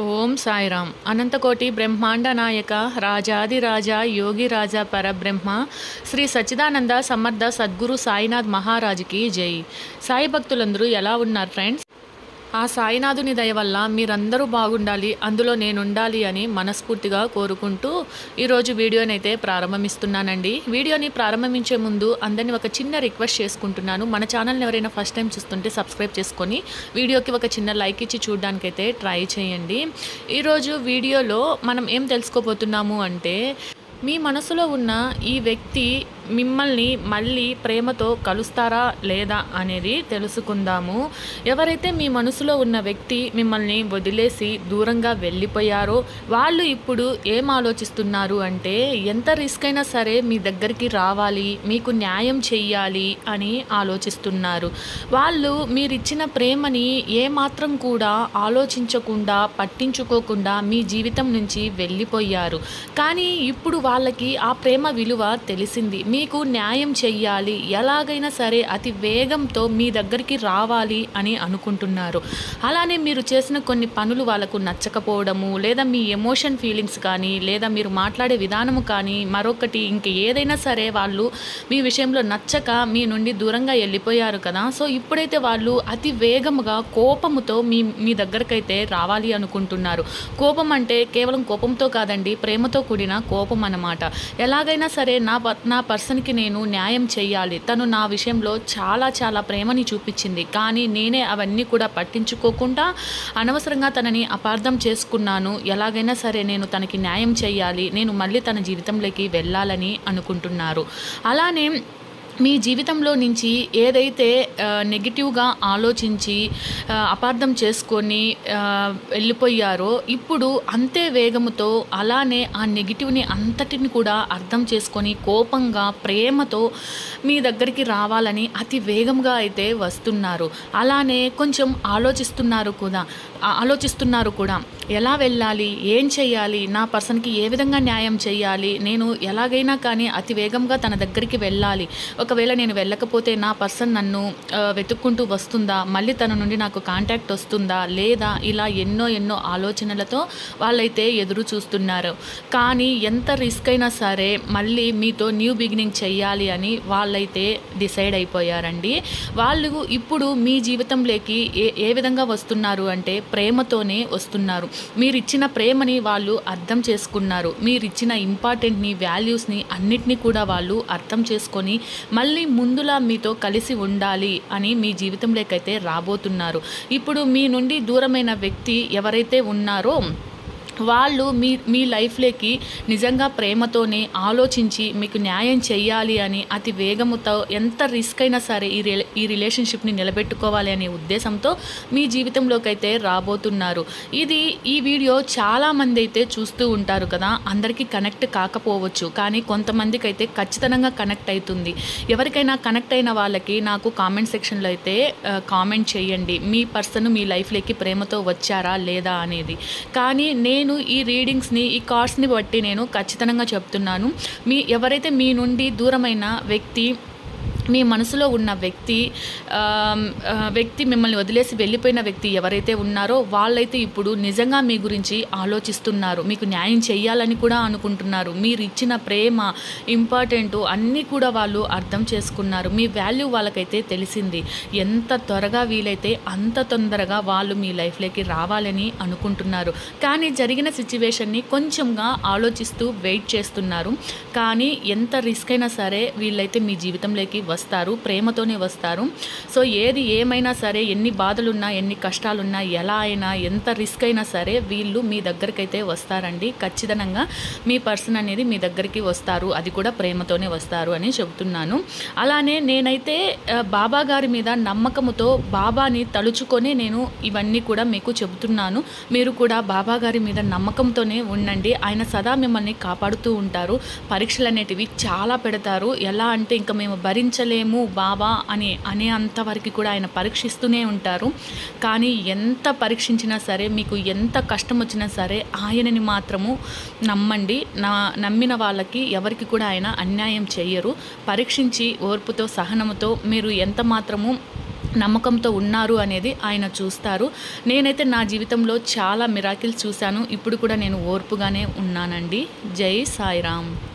ఓం సాయిరామ్. అనంతకోటి బ్రహ్మాండ నాయక రాజాదిరాజ యోగి రాజా పరబ్రహ్మ శ్రీ సచ్చిదానంద సమర్థ సద్గురు సాయినాథ్ మహారాజుకి జై. సాయి భక్తులందరూ ఎలా ఉన్నారు ఫ్రెండ్స్? ఆ సాయినాథుని దయ వల్ల మీరందరూ బాగుండాలి, అందులో నేనుండాలి అని మనస్ఫూర్తిగా కోరుకుంటూ ఈరోజు వీడియోనైతే ప్రారంభిస్తున్నానండి. వీడియోని ప్రారంభించే ముందు అందరినీ ఒక చిన్న రిక్వెస్ట్ చేసుకుంటున్నాను. మన ఛానల్ని ఎవరైనా ఫస్ట్ టైం చూస్తుంటే సబ్స్క్రైబ్ చేసుకొని వీడియోకి ఒక చిన్న లైక్ ఇచ్చి చూడడానికైతే ట్రై చేయండి. ఈరోజు వీడియోలో మనం ఏం తెలుసుకోబోతున్నాము అంటే, మీ మనసులో ఉన్న ఈ వ్యక్తి మిమ్మల్ని మళ్ళీ ప్రేమతో కలుస్తారా లేదా అనేది తెలుసుకుందాము. ఎవరైతే మీ మనసులో ఉన్న వ్యక్తి మిమ్మల్ని వదిలేసి దూరంగా వెళ్ళిపోయారో వాళ్ళు ఇప్పుడు ఏం ఆలోచిస్తున్నారు అంటే, ఎంత రిస్క్ అయినా సరే మీ దగ్గరికి రావాలి, మీకు న్యాయం చెయ్యాలి అని ఆలోచిస్తున్నారు. వాళ్ళు మీరిచ్చిన ప్రేమని ఏమాత్రం కూడా ఆలోచించకుండా పట్టించుకోకుండా మీ జీవితం నుంచి వెళ్ళిపోయారు. కానీ ఇప్పుడు వాళ్ళకి ఆ ప్రేమ విలువ తెలిసింది. మీకు న్యాయం చెయ్యాలి, ఎలాగైనా సరే అతి వేగంతో మీ దగ్గరికి రావాలి అని అనుకుంటున్నారు. అలానే మీరు చేసిన కొన్ని పనులు వాళ్ళకు నచ్చకపోవడము, లేదా మీ ఎమోషన్ ఫీలింగ్స్ కానీ, లేదా మీరు మాట్లాడే విధానము కానీ, మరొకటి ఇంక ఏదైనా సరే వాళ్ళు మీ విషయంలో నచ్చక మీ నుండి దూరంగా వెళ్ళిపోయారు కదా. సో ఇప్పుడైతే వాళ్ళు అతి వేగముగా కోపముతో మీ దగ్గరకైతే రావాలి అనుకుంటున్నారు. కోపం అంటే కేవలం కోపంతో కాదండి, ప్రేమతో కూడిన కోపం అన్నమాట. ఎలాగైనా సరే నా పర్సన్కి నేను న్యాయం చేయాలి, తను నా విషయంలో చాలా ప్రేమని చూపించింది, కానీ నేనే అవన్నీ కూడా పట్టించుకోకుండా అనవసరంగా తనని అపార్థం చేసుకున్నాను. ఎలాగైనా సరే నేను తనకి న్యాయం చేయాలి, నేను మళ్ళీ తన జీవితంలోకి వెళ్ళాలని అనుకుంటున్నారు. అలానే మీ జీవితంలో నుంచి ఏదైతే నెగిటివ్గా ఆలోచించి అపార్థం చేసుకొని వెళ్ళిపోయారో ఇప్పుడు అంతే వేగముతో అలానే ఆ నెగిటివ్ని అంతటిని కూడా అర్థం చేసుకొని కోపంగా ప్రేమతో మీ దగ్గరికి రావాలని అతి వేగంగా అయితే వస్తున్నారు. అలానే కొంచెం ఆలోచిస్తున్నారు కూడా ఎలా వెళ్ళాలి, ఏం చేయాలి, నా పర్సన్కి ఏ విధంగా న్యాయం చేయాలి, నేను ఎలాగైనా కానీ అతి వేగంగా తన దగ్గరికి వెళ్ళాలి, ఒకవేళ నేను వెళ్ళకపోతే నా పర్సన్ నన్ను వెతుక్కుంటూ వస్తుందా, మళ్ళీ తన నుండి నాకు కాంటాక్ట్ వస్తుందా లేదా, ఇలా ఎన్నో ఆలోచనలతో వాళ్ళైతే ఎదురు చూస్తున్నారు. కానీ ఎంత రిస్క్ అయినా సరే మళ్ళీ మీతో న్యూ బిగినింగ్ చెయ్యాలి అని వాళ్ళైతే డిసైడ్ అయిపోయారండి. వాళ్ళు ఇప్పుడు మీ జీవితంలోకి ఏ విధంగా వస్తున్నారు అంటే ప్రేమతోనే వస్తున్నారు. మీరిచ్చిన ప్రేమని వాళ్ళు అర్థం చేసుకున్నారు. మీరిచ్చిన ఇంపార్టెంట్ని, వాల్యూస్ని అన్నిటినీ కూడా వాళ్ళు అర్థం చేసుకొని మళ్ళీ ముందులా మీతో కలిసి ఉండాలి అని మీ జీవితంలోకి అయితే రాబోతున్నారు. ఇప్పుడు మీ నుండి దూరమైన వ్యక్తి ఎవరైతే ఉన్నారో వాళ్ళు మీ లైఫ్లోకి నిజంగా ప్రేమతోనే ఆలోచించి మీకు న్యాయం చేయాలి అని అతి వేగముతో ఎంత రిస్క్ అయినా సరే ఈ రిలేషన్షిప్ని నిలబెట్టుకోవాలి అనే ఉద్దేశంతో మీ జీవితంలోకి అయితే రాబోతున్నారు. ఈ వీడియో చాలామంది అయితే చూస్తూ ఉంటారు కదా, అందరికీ కనెక్ట్ కాకపోవచ్చు, కానీ కొంతమందికి అయితే ఖచ్చితంగా కనెక్ట్ అవుతుంది. ఎవరికైనా కనెక్ట్ అయిన వాళ్ళకి నాకు కామెంట్ సెక్షన్లో అయితే కామెంట్ చేయండి, మీ పర్సన్ మీ లైఫ్లోకి ప్రేమతో వచ్చారా లేదా అనేది. కానీ నేను ఈ రీడింగ్స్ని, ఈ కార్డ్స్ని బట్టి నేను ఖచ్చితంగా చెప్తున్నాను, ఎవరైతే మీ నుండి దూరమైన వ్యక్తి, మీ మనసులో ఉన్న వ్యక్తి మిమ్మల్ని వదిలేసి వెళ్ళిపోయిన వ్యక్తి ఎవరైతే ఉన్నారో వాళ్ళైతే ఇప్పుడు నిజంగా మీ గురించి ఆలోచిస్తున్నారు, మీకు న్యాయం చేయాలని కూడా అనుకుంటున్నారు. మీరు ఇచ్చిన ప్రేమ ఇంపార్టెంట్ అన్నీ కూడా వాళ్ళు అర్థం చేసుకున్నారు. మీ వాల్యూ వాళ్ళకైతే తెలిసింది. ఎంత త్వరగా వీలైతే అంత తొందరగా వాళ్ళు మీ లైఫ్లోకి రావాలని అనుకుంటున్నారు. కానీ జరిగిన సిచ్యువేషన్ని కొంచెంగా ఆలోచిస్తూ వెయిట్ చేస్తున్నారు. కానీ ఎంత రిస్క్ అయినా సరే వీళ్ళైతే మీ జీవితంలోకి వస్తారు, ప్రేమతోనే వస్తారు. సో ఏది ఏమైనా సరే, ఎన్ని బాధలున్నా, ఎన్ని కష్టాలున్నా, ఎలా అయినా, ఎంత రిస్క్ అయినా సరే వీళ్ళు మీ దగ్గరికైతే వస్తారండి. ఖచ్చితంగా మీ పర్సన్ అనేది మీ దగ్గరికి వస్తారు, అది కూడా ప్రేమతోనే వస్తారు అని చెబుతున్నాను. అలానే నేనైతే బాబా గారి మీద నమ్మకముతో బాబాని తలుచుకొని నేను ఇవన్నీ కూడా మీకు చెబుతున్నాను. మీరు కూడా బాబా గారి మీద నమ్మకంతోనే ఉండండి. ఆయన సదా మిమ్మల్ని కాపాడుతూ ఉంటారు. పరీక్షలు అనేటివి చాలా పెడతారు. ఎలా అంటే ఇంకా మేము భరించలేము బాబా అనే అంతవరకు కూడా ఆయన పరీక్షిస్తూనే ఉంటారు. కానీ ఎంత పరీక్షించినా సరే, మీకు ఎంత కష్టం వచ్చినా సరే ఆయనని మాత్రము నమ్మండి. నమ్మిన వాళ్ళకి ఎవరికి కూడా ఆయన అన్యాయం చేయరు. పరీక్షించి ఓర్పుతో, సహనముతో మీరు ఎంత మాత్రము నమ్మకంతో ఉన్నారు అనేది ఆయన చూస్తారు. నేనైతే నా జీవితంలో చాలా మిరాకిల్స్ చూశాను. ఇప్పుడు కూడా నేను ఓర్పుగానే ఉన్నానండి. జై సాయిరామ్.